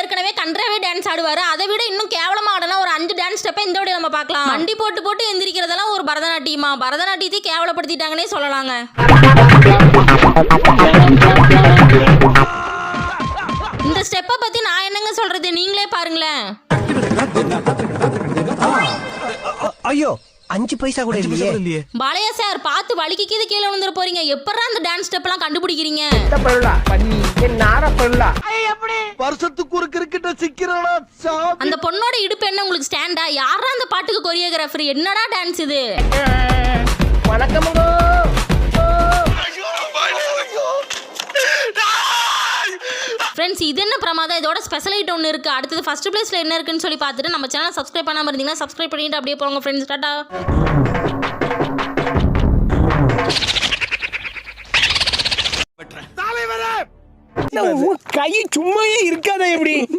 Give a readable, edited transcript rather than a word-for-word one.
ஏற்கனவே கன்றாவே டான்ஸ் ஆடுவாரு. அதை விட இன்னும் கேவலமா ஆடனா ஒரு 5 டான்ஸ் ஸ்டெப்பை இந்த வீடியோ நம்ம பார்க்கலாம். வண்டி போட்டு போட்டு எந்திரிக்கிறதெல்லாம் ஒரு பரதநாட்டியமா? பரதநாட்டியத்தை கேவலப்படுத்திட்டாங்கன்னே சொல்லலாங்க. இந்த ஸ்டெப்பை பத்தி நான் என்னங்க சொல்றது, நீங்களே பாருங்களேன். ஐயோ 5 பைசா கூட இல்லையே. பாலையா சார், பார்த்து வலிக்கு கீழே விழுந்துற போறீங்க. எப்பறா அந்த டான்ஸ் ஸ்டெப் எல்லாம் கண்டுபிடிக்கிறீங்க? வருஷத்துக்கு ஒரு கிரிக்கெட்ட சிக்கிறடா. அந்த பொண்ணோட இடுப்பு என்ன உங்களுக்கு ஸ்டாண்டா? யாரா அந்த பாட்டுக்கு கொரியோகிராஃபர்? என்னடா டான்ஸ் இது? வணக்கம்ங்க. ஃப்ரெண்ட்ஸ், இது என்ன பிரமாதம்? இதோட ஸ்பெஷல் ஐட்டம் ஒன்று இருக்குது. அடுத்தது ஃபர்ஸ்ட் பிளேஸில் என்ன இருக்குன்னு சொல்லி பார்த்துட்டு நம்ம சேனலை சப்ஸ்கிரைப் பண்ணாமல் இருந்தீங்கன்னா சப்ஸ்கிரைப் பண்ணிட்டு அப்படியே போங்க ஃப்ரெண்ட்ஸ். டாடா. கை சும்மாவே இருக்காதே எப்படி?